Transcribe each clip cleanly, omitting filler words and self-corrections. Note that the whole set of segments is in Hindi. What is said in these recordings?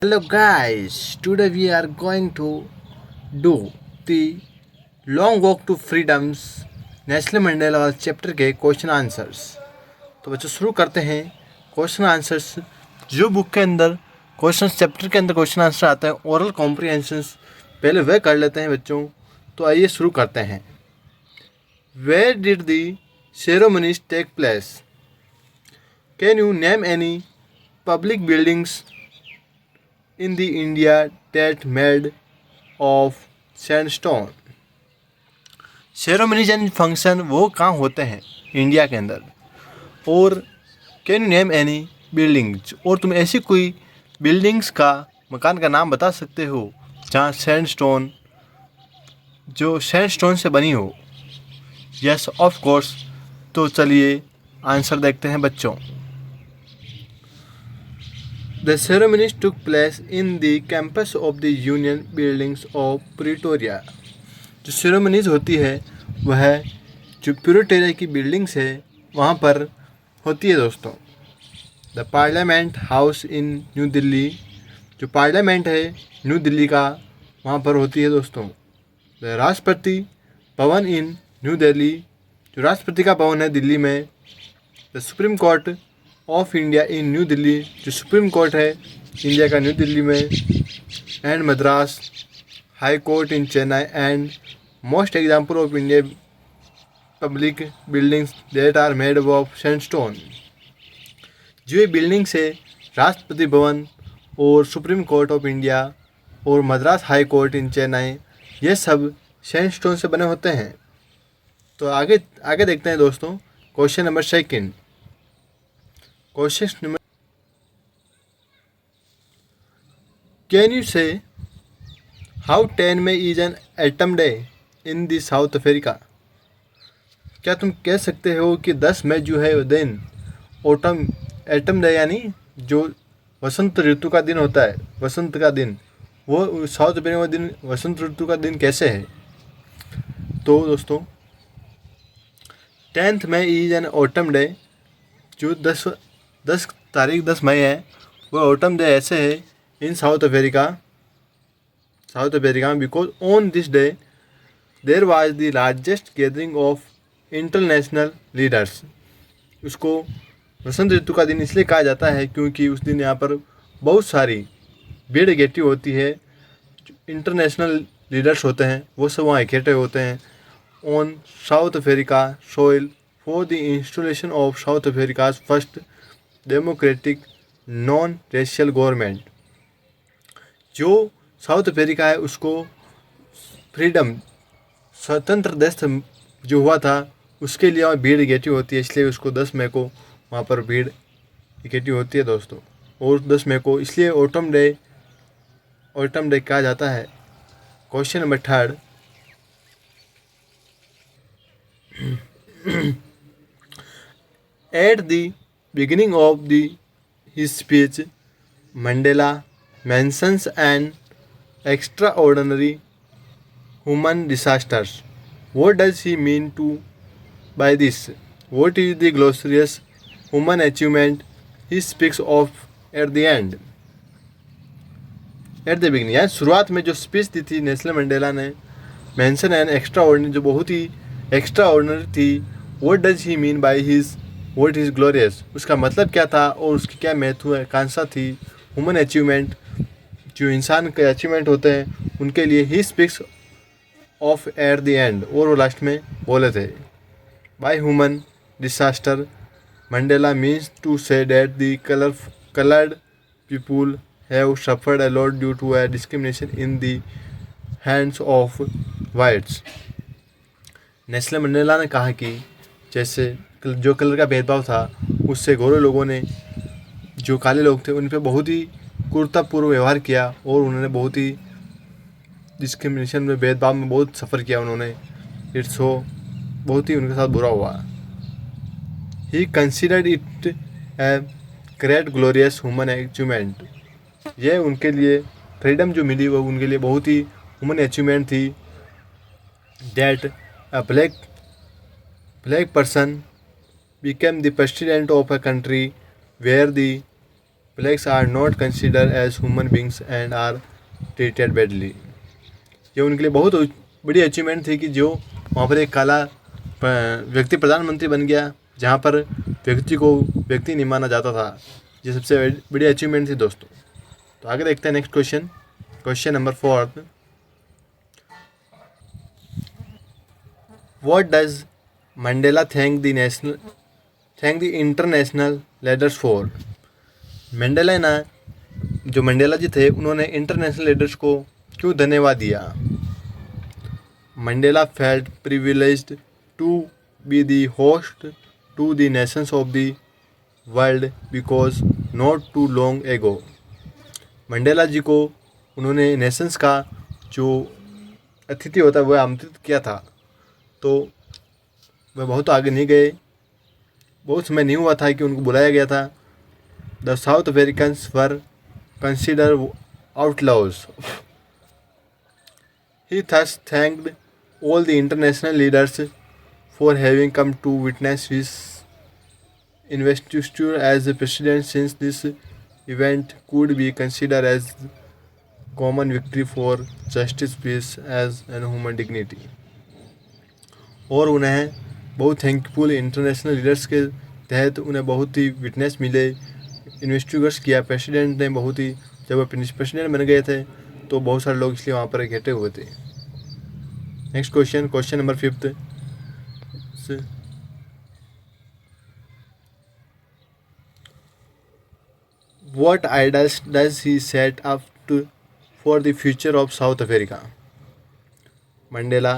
Hello guys, today we are going to do the Long Walk to Freedom's Nestle Mandela chapter के क्वेश्चन आंसर्स। तो बच्चों शुरू करते हैं क्वेश्चन आंसर्स। जो बुक के अंदर क्वेश्चन चैप्टर के अंदर क्वेश्चन आंसर आता है ओरल कॉम्प्रिहेंशंस पहले वह कर लेते हैं बच्चों। तो आइए शुरू करते हैं। Where did the ceremonies take place? Can you name any public buildings in the India that made of sandstone? Ceremonies and function वो कहाँ होते हैं इंडिया के अंदर। और can you name any buildings, और तुम ऐसी कोई बिल्डिंग्स का मकान का नाम बता सकते हो जहाँ सैंडस्टोन जो सैंडस्टोन से बनी हो। Yes of course. तो चलिए आंसर देखते हैं बच्चों। The ceremonies took place in the campus of the Union Buildings of Pretoria. जो सेरेमनीज होती है वह जो प्रिटोरिया की बिल्डिंग्स है वहाँ पर होती है दोस्तों। The parliament house in New Delhi, जो पार्लियामेंट है न्यू दिल्ली का वहाँ पर होती है दोस्तों। The Rashtrapati Bhavan in New Delhi, जो राष्ट्रपति का भवन है दिल्ली में। The Supreme Court of India in New Delhi, जो सुप्रीम कोर्ट है इंडिया का न्यू दिल्ली में। And Madras High Court in Chennai. And most example of India public buildings that are made of sandstone. जो ये बिल्डिंग्स है राष्ट्रपति भवन और सुप्रीम कोर्ट ऑफ इंडिया और Madras High Court in Chennai, ये सब सैंडस्टोन से बने होते हैं। तो आगे देखते हैं दोस्तों question number second. Question number, can you say how 10 May is an atom day in the South Africa? क्या तुम कह सकते हो कि 10 मई जो है वो दिन एटम डे यानी जो वसंत ऋतु का दिन होता है, वसंत का दिन, वो साउथ अफ्रीका में दिन वसंत ऋतु का दिन कैसे है? तो दोस्तों 10 May is an autumn day, जो 10 तारीख 10 मई है वो ऑटम डे ऐसे है in South Africa because on this day there was the largest gathering of international leaders. उसको वसंत ऋतु का दिन इसलिए कहा जाता है क्योंकि उस दिन यहाँ पर बहुत सारी भीड़ इकट्ठी होती है। इंटरनेशनल लीडर्स होते हैं वो सब वहाँ इकट्ठे होते हैं on south Africa soil for the installation of south Africa's first democratic non racial government. जो साउथ अफ्रीका है उसको फ्रीडम स्वतंत्र देश जो हुआ था उसके लिए वहाँ भीड़ इकट्ठी होती है, इसलिए उसको 10 मई को वहाँ पर भीड़ इकट्ठी होती है दोस्तों। और 10 मई को इसलिए ऑटम डे कहा जाता है। Question number third. At the beginning of his speech, Mandela mentions an extraordinary human disasters. What does he mean by this? What is the glorious human achievement he speaks of at the end? At the beginning, यानी शुरुआत में जो स्पीच दी थी नेस्ले मंडेला ने, मेंशन एन एक्स्ट्रा ऑर्डिनरी, जो बहुत ही एक्स्ट्रा ऑर्डिनरी थी। What does he mean by his What is glorious? उसका मतलब क्या था और उसकी क्या महत्वाकांक्षा थी? ह्यूमन अचीवमेंट, जो इंसान के अचीवमेंट होते हैं उनके लिए he speaks of at the end, और वो लास्ट में बोले थे। By human disaster Mandela means to say that the coloured people have suffered a lot due to a discrimination in the hands of whites. Nelson Mandela ने कहा कि जैसे जो कलर का भेदभाव था उससे गोरे लोगों ने, जो काले लोग थे, उन पे बहुत ही क्रूरतापूर्व व्यवहार किया और उन्होंने बहुत ही डिस्क्रिमिनेशन में, भेदभाव में बहुत सफ़र किया उन्होंने। इट्स सो बहुत ही उनके साथ बुरा हुआ। He considered it a great glorious human achievement. ये उनके लिए फ्रीडम जो मिली वो उनके लिए बहुत ही ह्यूमन अचीवमेंट थी। That a black person became the president of a country where the blacks are not considered as human beings and are treated badly। ये उनके लिए बहुत बड़ी अचीवमेंट थी कि जो वहाँ पर एक काला व्यक्ति प्रधानमंत्री बन गया, जहाँ पर व्यक्ति को व्यक्ति नहीं माना जाता था। ये सबसे बड़ी अचीवमेंट थी दोस्तों। तो आगे देखते हैं next question, question number 4। What does Mandela thank the international leaders for? Mandela ना, जो मंडेला जी थे, उन्होंने इंटरनेशनल लीडर्स को क्यों धन्यवाद दिया? Mandela felt privileged to be the host to the nations of the world because not too long ago. Mandela ji को उन्होंने नेशंस का जो अतिथि होता है वह आमंत्रित किया था, तो वह बहुत आगे नहीं गए, बहुत समय नहीं हुआ था कि उनको बुलाया गया था। The South Africans were consider outlaws. He thus thanked all the international leaders for having come to witness his investiture as the president, since this event could be considered as common victory for justice, peace as and human dignity। और उन्हें बहुत थैंकफुल इंटरनेशनल लीडर्स के तहत उन्हें बहुत ही विटनेस मिले, इन्वेस्टिगेट्स किया प्रेसिडेंट ने बहुत ही। जब वो प्रेसिडेंट बन गए थे तो बहुत सारे लोग इसलिए वहाँ पर इकट्ठे हुए थे। Next question, question number 5। What ideals does he set up for the future of South Africa? Mandela,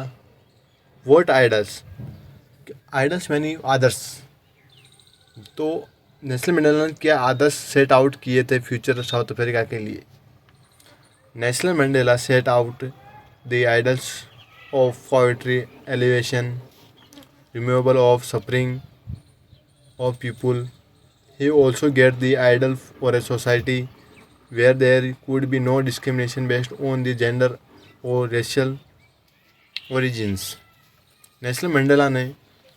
what ideals? Ideals यानी आदर्श। तो नेल्सन मंडेला ने क्या आदर्श सेट आउट किए थे फ्यूचर साउथ अफ्रीका के लिए? Nelson Mandela set out the idols of poetry, elevation, removal of suffering of people. He also get the ideal for a society where there could be no discrimination based on the gender or racial origins। Nelson Mandela ने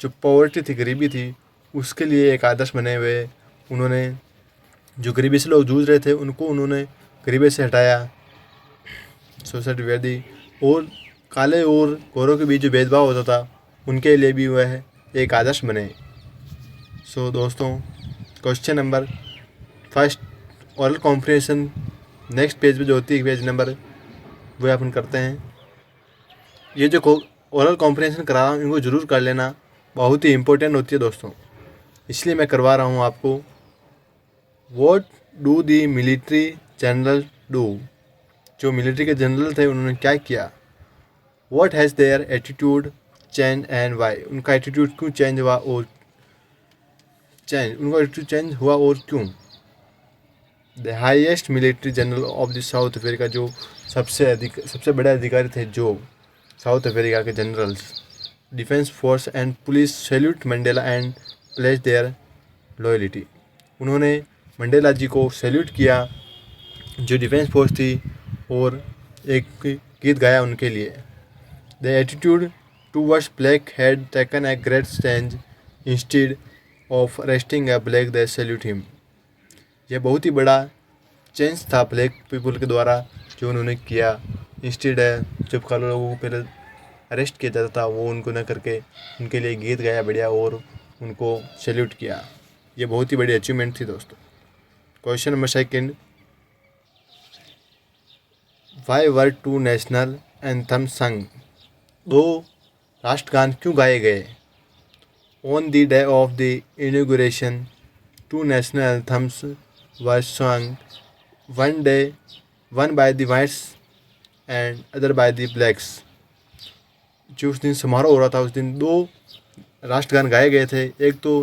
जो पॉवर्टी थी, गरीबी थी, उसके लिए एक आदर्श बने हुए। उन्होंने जो गरीबी से लोग जूझ रहे थे उनको उन्होंने गरीबी से हटाया। सोसाइटी वेयर दी, और काले और गोरों के बीच जो भेदभाव होता था उनके लिए भी वह एक आदर्श बने। सो दोस्तों, question number 1 oral comprehension next page पे जो होती है पेज नंबर, वो अपन करते हैं। ये जो ओरल कॉम्प्रिहेंशन करा रहा हूँ इनको ज़रूर कर लेना, बहुत ही इम्पोर्टेंट होती है दोस्तों, इसलिए मैं करवा रहा हूँ आपको। What do the military general do? जो मिलिट्री के जनरल थे उन्होंने क्या किया? What has their attitude change and why? उनका एटीट्यूड क्यों चेंज हुआ और उनका एटीट्यूड चेंज हुआ और क्यों? The highest military general of the South Africa, जो सबसे बड़े अधिकारी थे जो साउथ अफ्रीका के generals, defence force and police salute Mandela and pledge their loyalty. उन्होंने मंडेला जी को सैल्यूट किया जो डिफेंस फोर्स थी, और एक गीत गाया उनके लिए। The attitude towards black had taken a great stand instead of arresting A black they salute him. यह बहुत ही बड़ा चेंज था ब्लैक पीपल के द्वारा जो उन्होंने किया। इंस्टेड है जब काले लोगों को पहले अरेस्ट किया जाता था, वो उनको न करके उनके लिए गीत गाया बढ़िया और उनको सैल्यूट किया। ये बहुत ही बड़ी अचीवमेंट थी दोस्तों। Question number 2, why were 2 national anthem संग? 2 राष्ट्रगान क्यों गाए गए? On the day of the inauguration, 2 national anthems were sung, one by the whites and other by the blacks। जो उस दिन समारोह हो रहा था उस दिन 2 राष्ट्रगान गाए गए थे, एक तो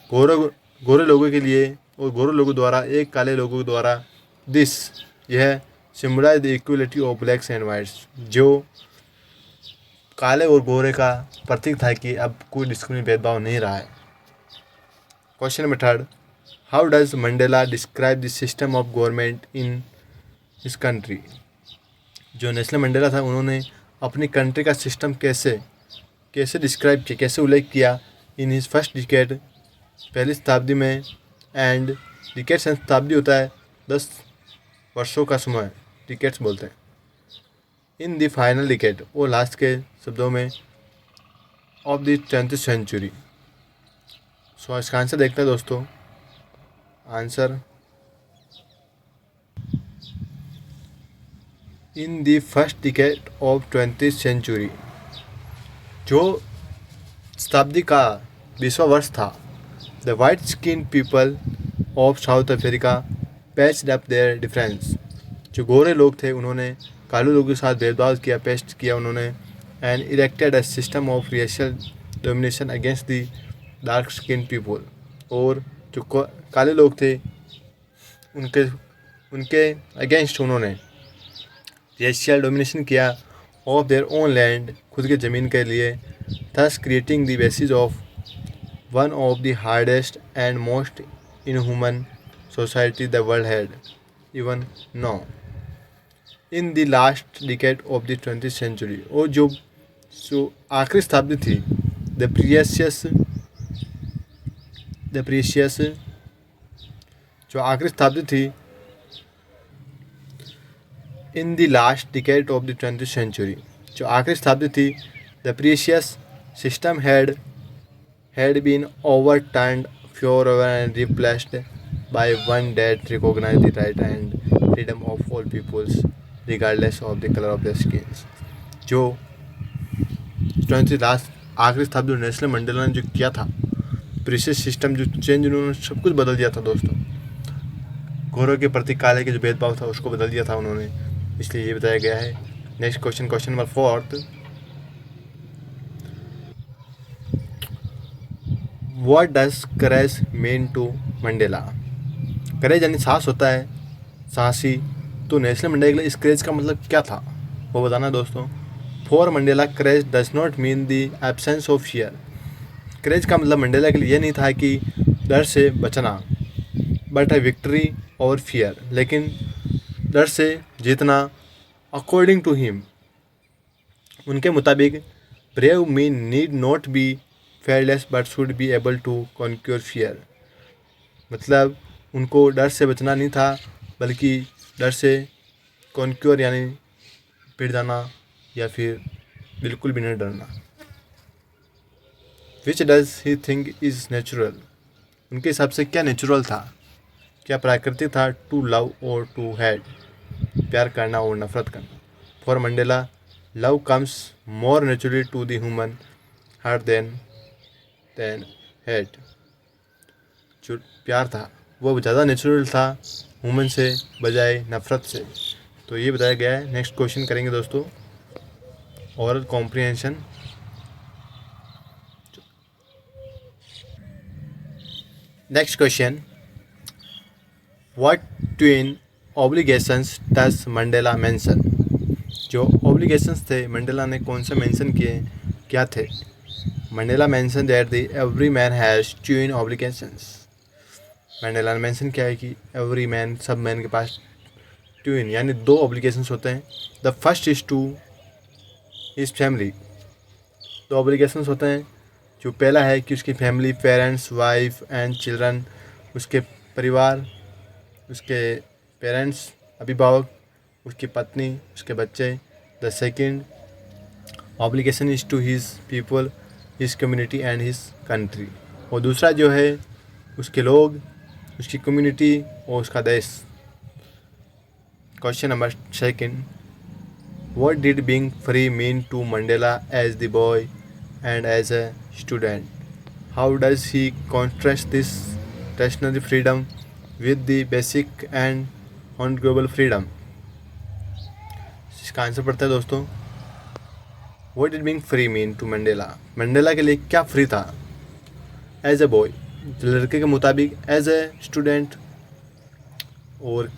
गोरे लोगों के लिए और गोरे लोगों द्वारा, एक काले लोगों द्वारा। दिस, यह symbolise the equality of blacks and whites, जो काले और गोरे का प्रतीक था कि अब कोई डिस्क्रिमिनेशन भेदभाव नहीं रहा है। Question number 3, how does Mandela describe the system of government in his country? जो नेल्सन मंडेला था उन्होंने अपनी कंट्री का सिस्टम कैसे डिस्क्राइब किया, कैसे उल्लेख किया इन हिज फर्स्ट डिकेड, पहली शताब्दी में, एंड डिकेड शताब्दी होता है 10 वर्षों का समय डिकेड्स बोलते हैं। इन द फाइनल डिकेड, वो लास्ट के शब्दों में, ऑफ द 20th सेंचुरी। सो इसका आंसर देखते हैं दोस्तों। Answer in the first decade of 20th century, जो शताब्दी का 20वां वर्ष था, the white skin people of South Africa patched up their difference. जो गोरे लोग थे उन्होंने काले लोगों के साथ भेदभाव किया, पेस्ट किया उन्होंने, and erected a system of racial domination against the dark skin people. और जो काले लोग थे उनके उनके अगेंस्ट उन्होंने रेशियल डोमिनेशन किया ऑफ देयर ओन लैंड, खुद के ज़मीन के लिए, thus creating the basis of one of the hardest and most inhuman society the world had even now in the last decade of the 20th century. और जो आखिरी शताब्दी थी, द प्रीशियस जो आखिरी शताब्दी थी, in the last decade of the 20th century, जो आखिरी शताब्दी थी, the precious system had been overturned forever and replaced by one that recognized the right and freedom of all peoples regardless of the color of their skins। जो 20th लास्ट आखिरी शताब्दी नेल्सन मंडेला ने जो किया था, प्रीशियस सिस्टम जो चेंज, उन्होंने सब कुछ बदल दिया था दोस्तों। गोरों के प्रति काले के जो भेदभाव था उसको बदल दिया था उन्होंने, इसलिए ये बताया गया है। Next question, question number 4, what does courage mean to Mandela. Courage यानी साहस होता है, साहसी। तो नेल्सन मंडेला के लिए इस करेज का मतलब क्या था वो बताना दोस्तों। For Mandela courage does not mean the absence of fear. Courage का मतलब मंडेला के लिए ये नहीं था कि डर से बचना, बट है विक्ट्री और फियर, लेकिन डर से जीतना। अकॉर्डिंग टू हिम, उनके मुताबिक, brave mean need not be fearless but should be able to conquer fear। मतलब उनको डर से बचना नहीं था, बल्कि डर से कॉन्क्योर यानी पिट जाना, या फिर बिल्कुल भी नहीं डरना। Which does he think is natural. उनके हिसाब से क्या नेचुरल था, क्या प्राकृतिक था। टू लव और टू हेट, प्यार करना और नफरत करना। For Mandela, love comes more naturally to the human heart than hate. जो प्यार था वो ज़्यादा नेचुरल था ह्यूमन से बजाय नफ़रत से। तो ये बताया गया है। नेक्स्ट क्वेश्चन करेंगे दोस्तों, oral comprehension. Next question, what twin obligations does Mandela mention. जो ऑब्लिगेशंस थे मंडेला ने कौन से मेंशन किए, क्या थे। Mandela mention that the every man has twin obligations. Mandela ने मेंशन किया है कि एवरी मैन, सब मैन के पास ट्विन यानी 2 ऑब्लिगेशंस होते हैं। The first is to his family. 2 obligations होते हैं। जो पहला है कि उसकी family, parents, wife and children, उसके परिवार, उसके पेरेंट्स, अभिभावक, उसकी पत्नी, उसके बच्चे। The second obligation is to his people, his community and his country. और दूसरा जो है उसके लोग, उसकी कम्युनिटी और उसका देश। Question number 2, what did being free mean to Mandela as the boy and as a student. How does he contrast this transitory freedom with the basic and honourable freedom. इसका आंसर पड़ता है दोस्तों, what did being free mean to Mandela. Mandela के लिए क्या फ्री था। एज ए बॉय, लड़के के मुताबिक, एज ए स्टूडेंट और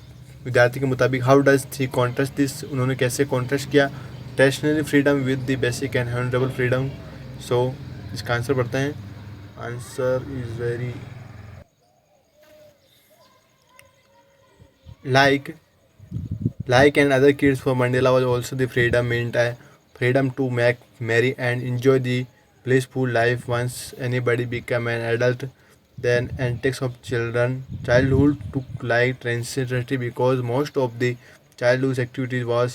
विद्यार्थी के मुताबिक। How does he contrast this, उन्होंने कैसे कॉन्ट्रास्ट किया transitory freedom with the basic and honourable freedom. So इसका आंसर पड़ता है, answer is very like and other kids for Mandela was also the freedom meant a freedom to make merry and enjoy the blissful life once anybody became an adult. then antics of children. Childhood took like transitorily because most of the childhood activities was